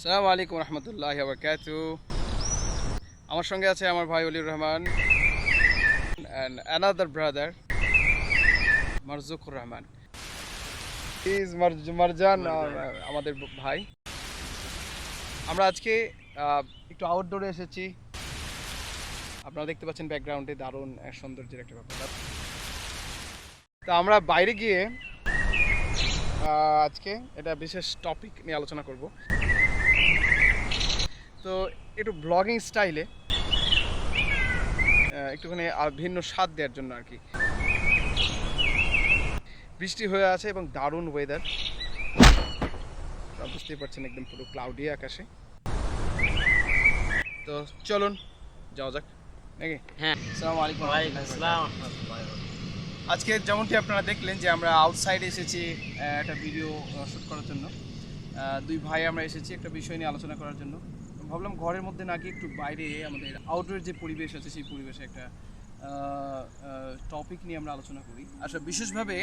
আসসালামু আলাইকুম রহমতুল্লাহি ওয়া বারাকাতুহু। আমার সঙ্গে আছে আমার ভাই Oliur Rahman and another brother Marzukur Rahman. Is Marjan আমাদের ভাই। আমরা আজকে একটু আউটডোরে এসেছি। আপনারা দেখতে পাচ্ছেন ব্যাকগ্রাউন্ডে দারুণ সৌন্দর্যের একটা ব্যাপার। তো আমরা বাইরে গিয়ে আজকে এটা বিশেষ টপিক নিয়ে আলোচনা করব। তো একটু ব্লগিং স্টাইলে একটুখানি ভিন্ন স্বাদ দেওয়ার জন্য আর কি। বৃষ্টি হয়ে আছে এবং দারুণ ওয়েদার, বুঝতেই পারছেন একদম পুরো ক্লাউডি আকাশে। তো চলুন যাওয়া যাক নাকি। হ্যাঁ, আসসালামু আলাইকুম। ওয়ালাইকুম আসসালাম। আজকে যেমনটি আপনারা দেখলেন যে আমরা আউটসাইড এসেছি একটা ভিডিও শ্যুট করার জন্য। দুই ভাই আমরা এসেছি একটা বিষয় নিয়ে আলোচনা করার জন্য। ভাবলাম ঘরের মধ্যে না গিয়ে একটু বাইরে আমাদের আউটডোর যে পরিবেশ আছে সেই পরিবেশে একটা টপিক নিয়ে আমরা আলোচনা করি। আসলে বিশেষভাবে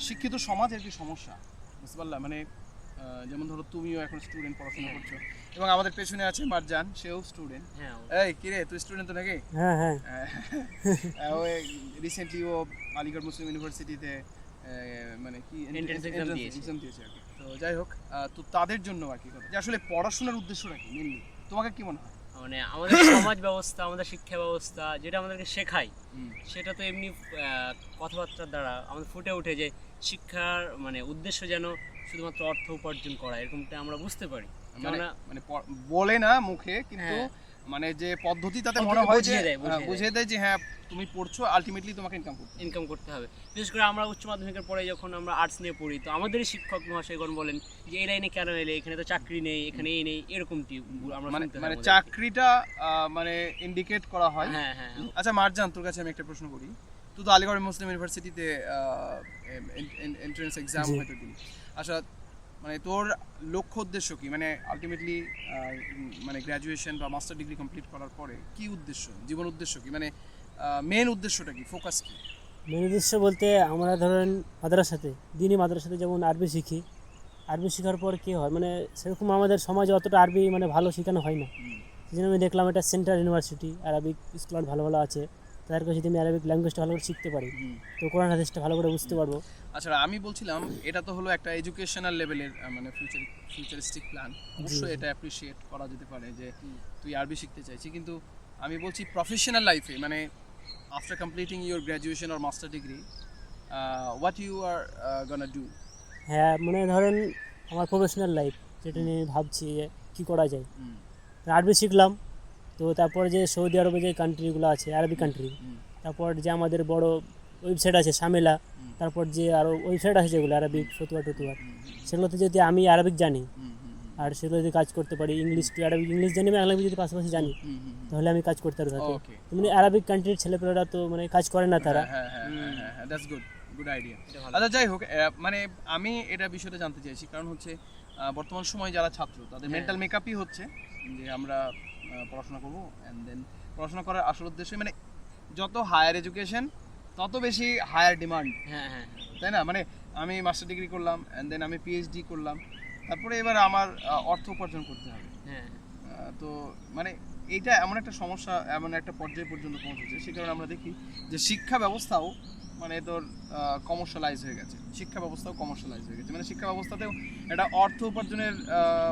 শিক্ষিত সমাজের কি সমস্যা, বুঝতে পারলাম। মানে যেমন ধরো তুমিও এখন স্টুডেন্ট, পড়াশোনা করছো, এবং আমাদের পেছনে আছে মারজান, সেও স্টুডেন্ট। এই কিরে, তুই স্টুডেন্ট তো নাকি? হ্যাঁ হ্যাঁ। ও রিসেন্টলি ও আলিগড় মুসলিম ইউনিভার্সিটিতে মানে কি এক্সাম দিয়েছে আর কি। তো যাই হোক, তো তাদের জন্য আর কি কথা যে আসলে পড়াশোনার উদ্দেশ্যটা কি মেনলি, তোমাকে কি মনে হয়? মানে আমাদের সমাজ ব্যবস্থা, আমাদের শিক্ষা ব্যবস্থা যেটা আমাদেরকে শেখায়, সেটা তো এমনি কথাবার্তার দ্বারা আমাদের ফুটে ওঠে যে শিক্ষার মানে উদ্দেশ্য যেন শুধুমাত্র অর্থ উপার্জন করা, এরকমটা আমরা বুঝতে পারি। মানে বলে না মুখে, কিন্তু মানে যে পদ্ধতি তাতে মনে হয় যে বুঝিয়ে দেয় যে হ্যাঁ তুমি পড়ছো, আলটিমেটলি তোমাকে ইনকাম করতে হবে। বিশেষ করে আমরা উচ্চ মাধ্যমিকের পরে যখন আমরা আর্টস নিয়ে পড়ি, তো আমাদেরই শিক্ষক মহাশয়গণ বলেন যে এই লাইনে কেন এলে, এখানে তো চাকরি নেই, এখানে এই নেই, এরকমটি আমরা মানে চাকরিটা মানে ইন্ডিকেট করা হয়। হ্যাঁ হ্যাঁ। আচ্ছা মারজান, তোর কাছে আমি একটা প্রশ্ন করি। তুই তো আলিগড় মুসলিম ইউনিভার্সিটিতে এন্ট্রান্স এক্সাম হয়তো দিলি। আচ্ছা, মানে তোর লক্ষ্য উদ্দেশ্য কি? মানে আলটিমেটলি মানে গ্র্যাজুয়েশন বা মাস্টার ডিগ্রি কমপ্লিট করার পরে কি উদ্দেশ্য, জীবন উদ্দেশ্য কি, মানে মেন উদ্দেশ্যটা কি, ফোকাস কি? মেন উদ্দেশ্য বলতে আমরা ধরেন মাদ্রাসাতে, দিনই মাদ্রাসাতে যেমন আরবি শিখি, আরবি শেখার পর কী হয়, মানে সেরকম আমাদের সমাজে অতটা আরবি মানে ভালো শেখানো হয় না। সেই জন্য আমি দেখলাম এটা সেন্ট্রাল ইউনিভার্সিটি, আরবিক স্কলার ভালো ভালো আছে, তাদের কাছে যদি আমি আরবিক ল্যাঙ্গুয়েজটা ভালো করে শিখতে পারি, তো কোরআন হাদিসটা ভালো করে বুঝতে পারবো। আচ্ছা, আমি বলছিলাম এটা তো হলো একটা এডুকেশনাল লেভেলের মানে ফিউচারিস্টিক প্ল্যান। অবশ্যই এটা অ্যাপ্রিশিয়েট করা যেতে পারে যে তুই আরবি শিখতে চাইছিস, কিন্তু আমি বলছি প্রফেশনাল লাইফে, মানে after completing your graduation or master degree, what you are gonna do? হ্যাঁ, মানে ধরেন আমার প্রফেশনাল লাইফ যেটা নিয়ে ভাবছি যে কী করা যায়। আরবি শিখলাম, তো তারপর যে সৌদি আরবে যে কান্ট্রিগুলো আছে আরবি কান্ট্রি, তারপর যে আমাদের বড় ওয়েবসাইট আছে শামেলা, তারপর যে আরও ওয়েবসাইট আছে যেগুলো আরবিক ফতুয়া টতুয়া, সেগুলোতে যদি আমি আরবিক জানি আর সেগুলো যদি কাজ করতে পারি, ইংলিশ টু আরবিক, ইংলিশ জানি আমি আরবি যদি পাশাপাশি জানি, তাহলে আমি কাজ করতে পারবো। মানে আরবিক কান্ট্রির ছেলেপেলেরা তো মানে কাজ করে না তারা। That's good idea. আচ্ছা যাই হোক, মানে আমি এটা বিষয়টা জানতে চাইছি কারণ হচ্ছে বর্তমান সময়ে যারা ছাত্র তাদের মেন্টাল মেকআপই হচ্ছে যে আমরা পড়াশোনা করবো, অ্যান্ড দেন পড়াশোনা করার আসল উদ্দেশ্যে মানে যত হায়ার এডুকেশন তত বেশি হায়ার ডিমান্ড। হ্যাঁ হ্যাঁ, তাই না? মানে আমি মাস্টার ডিগ্রি করলাম, অ্যান্ড দেন আমি পিএইচডি করলাম, তারপরে এবার আমার অর্থ উপার্জন করতে হবে। হ্যাঁ, তো মানে এইটা এমন একটা সমস্যা, এমন একটা পর্যায় পর্যন্ত পৌঁছেছে, সে কারণে আমরা দেখি যে শিক্ষা ব্যবস্থাও মানে তোর কমার্শিয়ালাইজ হয়ে গেছে। মানে শিক্ষা ব্যবস্থাতেও এটা অর্থ উপার্জনের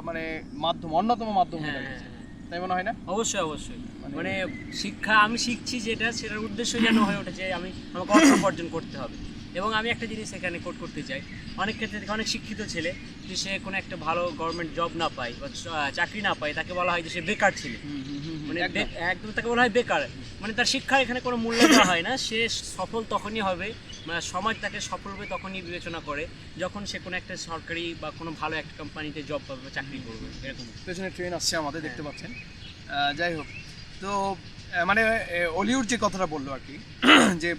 মানে মাধ্যম, অন্যতম মাধ্যম হয়ে গেছে, তাই মনে হয় না? অবশ্যই অবশ্যই। মানে শিক্ষা আমি শিখছি যেটা, সেটার উদ্দেশ্য যেন হয়ে ওঠে আমাকে অর্থ উপার্জন করতে হবে। এবং আমি একটা জিনিস এখানে কোট করতে চাই, অনেক ক্ষেত্রে অনেক শিক্ষিত ছেলে যে সে কোনো একটা ভালো গভর্নমেন্ট জব না পায় বা চাকরি না পায়, তাকে বলা হয় যে সে বেকার ছেলে। মানে একদম তাকে বলা হয় বেকার, মানে তার শিক্ষার এখানে কোনো মূল্য দেওয়া হয় না। সে সফল তখনই হবে, মানে সমাজ তাকে সফল হবে তখনই বিবেচনা করে যখন সে কোনো একটা সরকারি বা কোনো ভালো একটা কোম্পানিতে জব পাবে বা চাকরি করবে। এরকম পেছনে ট্রেন আসছে আমাদের, দেখতে পাচ্ছেন। যাই হোক, তো মানে অলিউড যে কথাটা বললো আর কি যে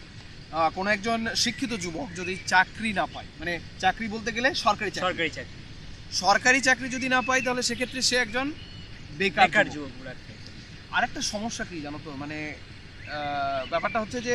কোনো একজন শিক্ষিত যুবক যদি চাকরি না পায়, মানে চাকরি বলতে গেলে সরকারি চাকরি যদি না পায়, তাহলে সেক্ষেত্রে সে একজন বেকার যুবক। আরেকটা সমস্যা কি জানো তো, মানে ব্যাপারটা হচ্ছে যে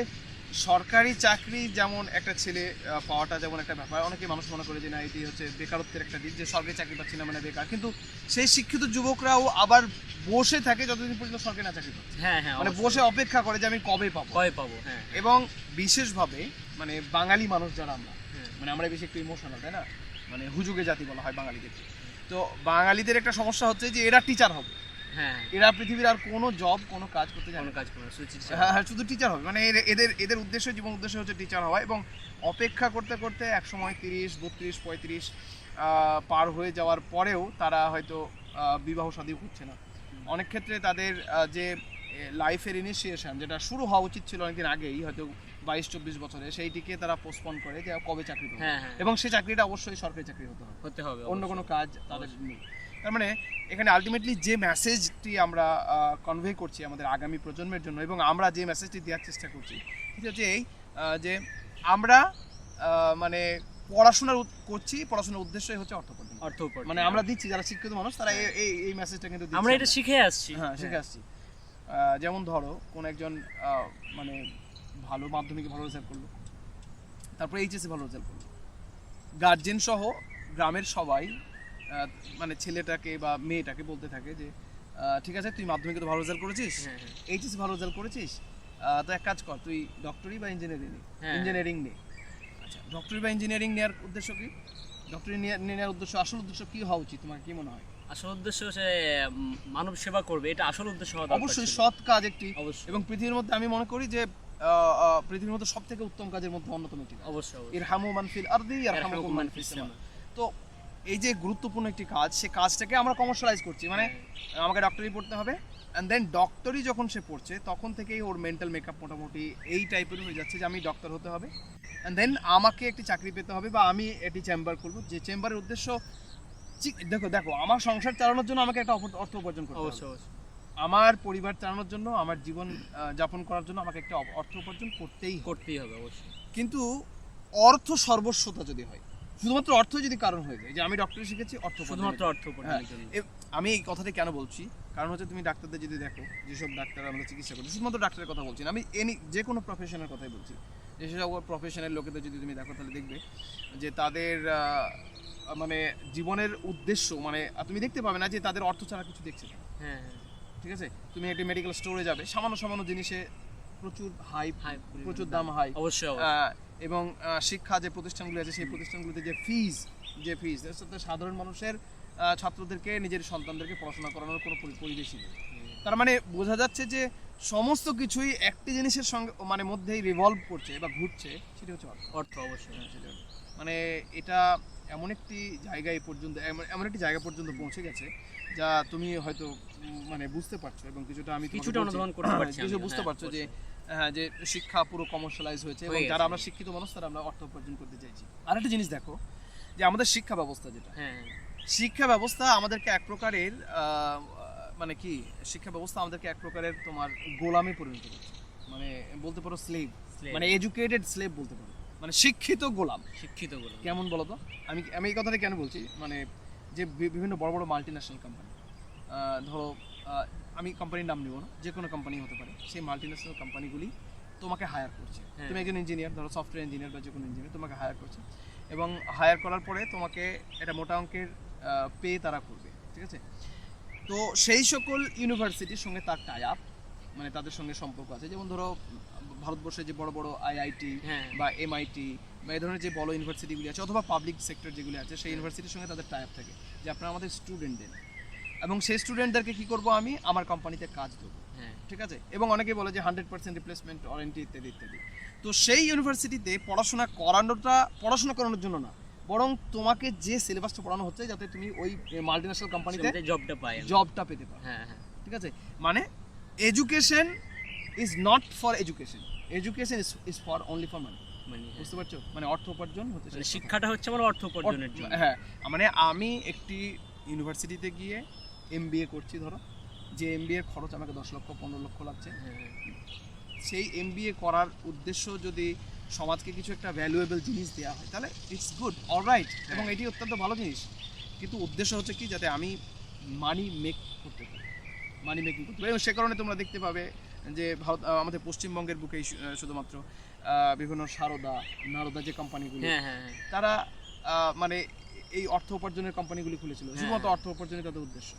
সরকারি চাকরি যেমন একটা ছেলে পাওয়াটা যেমন একটা ব্যাপার, অনেকে মানুষ মনে করে যে না এটি হচ্ছে বেকারত্বের একটা দিক, যে সরকারি চাকরি পাচ্ছি না মানে বেকার, কিন্তু সেই শিক্ষিত যুবকরাও আবার বসে থাকে যতদিন পর্যন্ত সরকারি না চাকরি পাচ্ছে, হ্যাঁ হ্যাঁ মানে বসে অপেক্ষা করে যে আমি কবে পাবো। হ্যাঁ। এবং বিশেষভাবে মানে বাঙালি মানুষ যারা আমরা, হ্যাঁ। মানে আমরা বেশি একটু ইমোশনাল, তাই না, মানে হুজুগে জাতি বলা হয় বাঙালিদেরকে। তো বাঙালিদের একটা সমস্যা হচ্ছে যে এরা টিচার হবে, হ্যাঁ এরা পৃথিবীর আর কোনো জব কোনো কাজ করতে জানে কোনো না। কাজ করে না, শুধু চিকিৎসা। হ্যাঁ, শুধু টিচার হবে, মানে এদের উদ্দেশ্য, জীবন উদ্দেশ্য হচ্ছে টিচার হওয়া। এবং অপেক্ষা করতে করতে একসময় 30, 32, 35 পার হয়ে যাওয়ার পরেও তারা হয়তো বিবাহ শাদী হচ্ছে না। অনেক ক্ষেত্রে তাদের যে লাইফের ইনিশিয়েশন যেটা শুরু হওয়া উচিত ছিল অনেকদিন আগেই, হয়তো 22-24 বছরে, সেইটিকে তারা পোস্টপোন করে যে কবে চাকরি পাবে। হ্যাঁ হ্যাঁ এবং সেই চাকরিটা অবশ্যই সরকারি চাকরি হতে হবে, হতে হবে, অন্য অবশ্যই। কোনো কাজ তাদের নেই। তার মানে এখানে আলটিমেটলি যে মেসেজটি আমরা কনভে করছি আমাদের আগামী প্রজন্মের জন্য, এবং আমরা যে মেসেজটি দেওয়ার চেষ্টা করছি সেটা হচ্ছে এই, যে আমরা মানে পড়াশোনার করছি, পড়াশোনার উদ্দেশ্যই হচ্ছে অর্থ উপার্জন। অর্থ উপার্জন। মানে আমরা দিচ্ছি, যারা শিক্ষিত মানুষ তারা এই মেসেজটা কিন্তু দিচ্ছি আমরা এটা শিখে আসছি। হ্যাঁ, শিখে আসছি। যেমন ধরো কোন একজন মানে ভালো মাধ্যমিকে ভালো রেজাল্ট করলো, তারপরে এইচএসে ভালো রেজাল্ট করলো, গার্জেন সহ গ্রামের সবাই মানে ছেলেটাকে বা মেয়েটাকে বলতে থাকে যে ঠিক আছে তুই মাধ্যমিকে তো ভালো রেজাল্ট করেছিস, হ্যাঁ হ্যাঁ এইচএসে ভালো রেজাল্ট করেছিস, তো এক কাজ কর, তুই ডক্টরি বা হ্যাঁ। ইঞ্জিনিয়ারিং নে। আচ্ছা, ডক্টরি বা ইঞ্জিনিয়ারিং নেওয়ার উদ্দেশ্য কি? ডক্টরি নেওয়ার উদ্দেশ্য, আসল উদ্দেশ্য কি হওয়া উচিত তোমার কি মনে হয়? আসল উদ্দেশ্য সে মানব সেবা করবে, এটা আসল উদ্দেশ্য হওয়া দরকার অবশ্যই ছিল। সৎ কাজ একটি, অবশ্যই এবং পৃথিবীর মধ্যে আমি মনে করি যে পৃথিবীর মধ্যে সব থেকে উত্তম কাজের মধ্যে অন্যতম একটি, অবশ্যই অবশ্যই। ইরহামু মান ফিল আরদি ইয়ারহামুকুম মান ফিস সামা। তো এই যে গুরুত্বপূর্ণ একটি কাজ, সে কাজটাকে আমরা কমার্শিয়ালাইজ করছি, মানে আমাকে ডক্টরি পড়তে হবে, অ্যান্ড দেন ডক্টরি যখন সে পড়ছে তখন থেকেই ওর মেন্টাল মেকআপ মোটামুটি এই টাইপের হয়ে যাচ্ছে যে আমি ডক্টর হতে হবে, অ্যান্ড দেন আমাকে একটি চাকরি পেতে হবে, বা আমি একটি চেম্বার করবো, যে চেম্বারের উদ্দেশ্য দেখো আমার সংসার চালানোর জন্য আমাকে একটা অর্থ উপার্জন করতে হবে, অবশ্যই অবশ্যই। আমার পরিবার চালানোর জন্য, আমার জীবন যাপন করার জন্য আমাকে একটা অর্থ উপার্জন করতেই হবে অবশ্যই। কিন্তু অর্থ সর্বস্বতা যদি হয়, শুধুমাত্র অর্থ যদি কারণ হয়ে যায় যে আমি ডক্টরি শিখেছি অর্থ শুধুমাত্র অর্থ হ্যাঁ, উপার্জনের জন্য। আমি এই কথাটা কেন বলছি, কারণ হচ্ছে তুমি ডাক্তারদের যদি দেখো, যেসব ডাক্তার আমাদের চিকিৎসা করছে, শুধুমাত্র ডাক্তারের কথা বলছি না, আমি যে কোনো প্রফেশনের কথাই বলছি, যেসব প্রফেশনের লোকেদের যদি তুমি দেখো তাহলে দেখবে যে তাদের মানে জীবনের উদ্দেশ্য, মানে তুমি দেখতে পাবে না যে তাদের অর্থ ছাড়া কিছু দেখছে না। হ্যাঁ হ্যাঁ ঠিক আছে, তুমি একটি মেডিকেল স্টোরে যাবে, সামান্য জিনিসে প্রচুর হাই প্রচুর দাম হাই। অবশ্যই অবশ্যই। এবং শিক্ষা যে প্রতিষ্ঠানগুলো আছে সেই প্রতিষ্ঠানগুলোতে যে ফিজ সাধারণ মানুষের ছাত্রদেরকে, নিজের সন্তানদেরকে পড়াশোনা করানোর কোনো পরিবেশই নেই। তার মানে বোঝা যাচ্ছে যে সমস্ত কিছুই একটি জিনিসের সঙ্গে মানে মধ্যেই রিভলভ করছে বা ঘুরছে, সেটা হচ্ছে অর্থ অবশ্যই। সেটা মানে এটা এমন একটি জায়গায় পর্যন্ত, এমন একটি জায়গা পর্যন্ত পৌঁছে গেছে যা তুমি হয়তো মানে বুঝতে পারছো, এবং কিছুটা আমি কিছুটা অনুধাবন করতে পারছি, কিছু বুঝতে পারছো যে হ্যাঁ, যে শিক্ষা পুরো কমার্শিয়ালাইজ হয়েছে, এবং যারা আমরা শিক্ষিত মানুষ তারা আমরা অর্থ উপার্জন করতে চাইছি। আরেকটা জিনিস দেখো যে আমাদের শিক্ষা ব্যবস্থা যেটা, হ্যাঁ শিক্ষা ব্যবস্থা আমাদেরকে এক প্রকারের মানে কি, শিক্ষা ব্যবস্থা আমাদেরকে এক প্রকারের তোমার গোলামে পরিণত করছে, মানে বলতে পারো স্লেভ, মানে এডুকেটেড স্লেভ বলতে পারো, মানে শিক্ষিত গোলাম। শিক্ষিত গোলাম কেমন বলো তো? আমি এই কথাটা কেন বলছি, মানে যে বিভিন্ন বড় বড় মাল্টিন্যাশনাল কোম্পানি, ধরো আমি কোম্পানির নাম নিব না, যে কোনো কোম্পানি হতে পারে, সেই মাল্টিন্যাশনাল কোম্পানিগুলি তোমাকে হায়ার করছে, তুমি একজন ইঞ্জিনিয়ার, ধরো সফটওয়্যার ইঞ্জিনিয়ার বা যে কোনো ইঞ্জিনিয়ার, তোমাকে হায়ার করছে, এবং হায়ার করার পরে তোমাকে একটা মোটা অঙ্কের পে তারা করবে, ঠিক আছে? তো সেই সকল ইউনিভার্সিটির সঙ্গে তার টাই আপ, মানে তাদের সঙ্গে সম্পর্ক আছে, যেমন ধরো ভারতবর্ষে যে বড় বড় আইআইটি বা এমআইটি বা এই ধরনের যে বড় ইউনিভার্সিটিগুলি আছে, অথবা পাবলিক সেক্টর যেগুলি আছে, সেই ইউনিভার্সিটির সঙ্গে তাদের টাই আপ থাকে যে আপনারা আমাদের স্টুডেন্ট দেন, এবং সেই স্টুডেন্টদেরকে কি করব, আমি আমার কোম্পানিতে কাজ দেবো, ঠিক আছে? এবং অনেকে বলে যে 100% রিপ্লেসমেন্ট ওয়ারেন্টি ইত্যাদি ইত্যাদি। তো সেই ইউনিভার্সিটিতে পড়াশোনা করানোর জন্য না, বরং তোমাকে যে সিলেবাসটা পড়ানো হচ্ছে যাতে তুমি ওই মাল্টিন্যাশনাল কোম্পানিতে জবটা পেতে পারো, ঠিক আছে? মানে education is not for education, education is for only for money. বুঝতে পারছো? মানে অর্থ উপার্জন হচ্ছে, শিক্ষাটা হচ্ছে আমার অর্থ উপার্জনের জন্য। হ্যাঁ, মানে আমি একটি ইউনিভার্সিটিতে গিয়ে এমবিএ করছি, ধরো যে এমবিএ এর খরচ আমাকে 10 লক্ষ 15 লক্ষ লাগছে, সেই এমবিএ করার উদ্দেশ্য যদি সমাজকে কিছু একটা ভ্যালুয়েবল জিনিস দেওয়া হয় তাহলে ইটস গুড, অলরাইট, এবং এটি অত্যন্ত ভালো জিনিস, কিন্তু উদ্দেশ্য হচ্ছে কি যাতে আমি মানি মেক করতে পারি, মানি মেকিং করতে পারি। এবং সে কারণে তোমরা দেখতে পাবে যে আমাদের পশ্চিমবঙ্গের বুকেই শুধুমাত্র বিভিন্ন নারদা যে কোম্পানিগুলো, হ্যাঁ হ্যাঁ হ্যাঁ তারা মানে এই অর্থ উপার্জনের কোম্পানিগুলি খুলেছিল, শুধুমাত্র অর্থ উপার্জনই তাদের উদ্দেশ্য।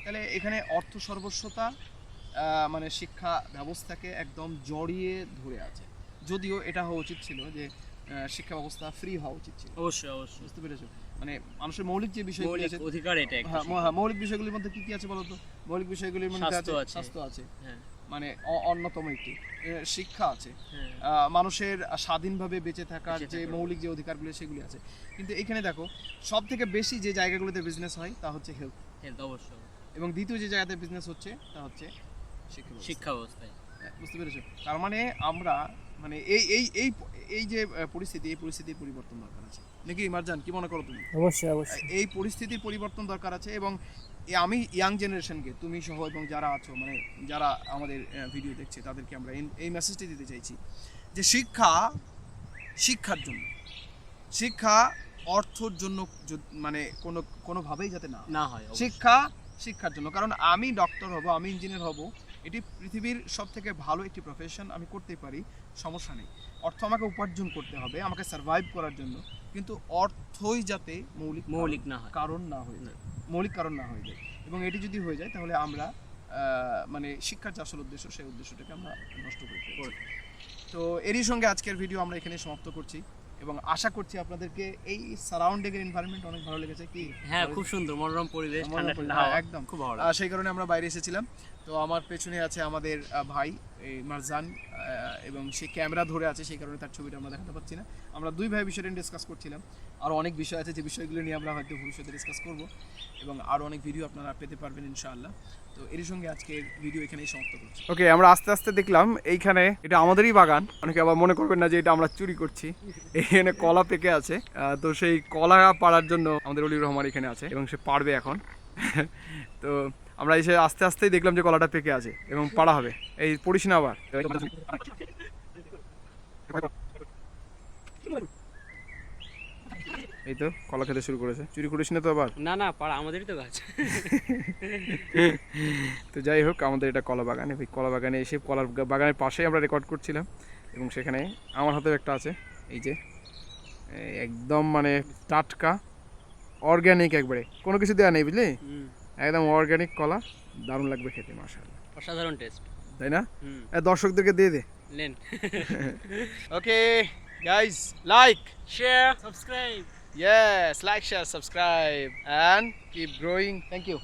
তাহলে এখানে অর্থ সর্বস্বতা মানে শিক্ষা ব্যবস্থাকে একদম জড়িয়ে ধরে আছে। যদিও এটা হওয়া উচিত ছিল যে শিক্ষা ব্যবস্থা ফ্রি হওয়া উচিত ছিল। অবশ্যই অবশ্যই, বুঝতে পেরেছো? মানে মানুষের মৌলিক যে বিষয়গুলো মৌলিক আছে, অধিকার এটা একটা হ্যাঁ, মৌলিক বিষয়গুলির মধ্যে কি কি আছে বলতো? মৌলিক বিষয়গুলির মধ্যে আছে স্বাস্থ্য আছে। স্বাস্থ্য আছে, হ্যাঁ মানে অন্যতম একটি শিক্ষা আছে, হ্যাঁ মানুষের স্বাধীনভাবে বেঁচে থাকার বেঁচে যে থাকার। মৌলিক যে অধিকারগুলো সেগুলি আছে। কিন্তু এখানে দেখো সব থেকে বেশি যে জায়গাগুলোতে বিজনেস হয় তা হচ্ছে হেলথ, হেলথ অবশ্যই, এবং দ্বিতীয় যে জায়গাতে বিজনেস হচ্ছে তা হচ্ছে শিক্ষা ব্যবস্থা। শিক্ষা ব্যবস্থায়। বুঝতে পেরেছো? তার মানে আমরা মানে এই এই এই এই যে পরিস্থিতি, এই পরিস্থিতির পরিবর্তন দরকার আছে নাকি মারজান, কি মনে করো তুমি? অবশ্যই অবশ্যই। এই পরিস্থিতির পরিবর্তন দরকার আছে, এবং আমি ইয়াং জেনারেশনকে, তুমি সহ এবং যারা আছো, মানে যারা আমাদের ভিডিও দেখছে তাদেরকে আমরা এই মেসেজটি দিতে চাইছি যে শিক্ষার জন্য, শিক্ষা অর্থর জন্য মানে কোনোভাবেই যাতে না হয় অবশ্যই। শিক্ষার জন্য। কারণ আমি ডক্টর হব, আমি ইঞ্জিনিয়ার হব, এটি পৃথিবীর সব থেকে ভালো একটি প্রফেশন, আমি করতেই পারি, সমস্যা নেই। অর্থ আমাকে উপার্জন করতে হবে আমাকে সার্ভাইভ করার জন্য, কিন্তু অর্থই যাতে মৌলিক না হয়, কারণ না হয়ে যায়, মৌলিক কারণ না হয়ে যায়। এবং এটি যদি হয়ে যায় তাহলে আমরা মানে শিক্ষার যে আসল উদ্দেশ্য, সেই উদ্দেশ্যটাকে আমরা নষ্ট করে ফেলছি। তো এরই সঙ্গে আজকের ভিডিও আমরা এখানে সমাপ্ত করছি, এবং আশা করছি আপনাদেরকে এই সারাউন্ডিং এর এনভায়রনমেন্ট অনেক ভালো লেগেছে। কি হ্যাঁ, খুব সুন্দর মনোরম পরিবেশ, মনোরম ঠান্ডা পরিবেশ, ঠান্ডা হাওয়া, একদম খুব ভালো লাগে। সেই কারণে আমরা বাইরে এসেছিলাম। তো আমার পেছনে আছে আমাদের ভাই মারজান, এবং সে ক্যামেরা ধরে আছে, সেই কারণে তার ছবিটা আমরা দেখাতে পাচ্ছি না। আমরা দুই ভাই বিষয়টা ডিসকাস করছিলাম। আরও অনেক বিষয় আছে যে বিষয়গুলো নিয়ে আমরা হয়তো ভবিষ্যতে ডিসকাস করব, এবং আরও অনেক ভিডিও আপনারা পেতে পারবেন ইনশাআল্লাহ। তো এর সঙ্গে আজকের ভিডিও এখানেই সমাপ্ত করছি। ওকে, আমরা আস্তে আস্তে দেখলাম এইখানে এটা আমাদেরই বাগান, অনেকে আবার মনে করবেন না যে এটা আমরা চুরি করছি। এখানে কলা পেকে আছে, তো সেই কলা পাড়ার জন্য আমাদের অলিউর রহমান এখানে আছে, এবং সে পারবে এখন। তো আমরা এসে আস্তে আস্তেই দেখলাম যে কলাটা পেকে আছে এবং পাড়া হবে। এই পড়িস না আবার। এই তো কলা খেতে শুরু করেছে, চুরি করিস না তো আবার? না না, পাড়া আমাদেরই তো গাছ। তো যাই হোক, আমাদের এটা কলা বাগান, এই কলা বাগানে এসে কলার বাগানের পাশেই আমরা রেকর্ড করছিলাম, এবং সেখানে আমার হাতেও একটা আছে, এই যে একদম মানে টাটকা অর্গ্যানিক, একবারে কোনো কিছু দেওয়া নেই, বুঝলি? একদম অর্গ্যানিক কলা, দারুণ লাগবে খেতে, মাশাআল্লাহ, অসাধারণ টেস্ট, তাই না? দর্শকদেরকে দিয়ে দে। নেন। Okay guys, like, share, subscribe. yes, like, share, subscribe, and keep growing. Thank you.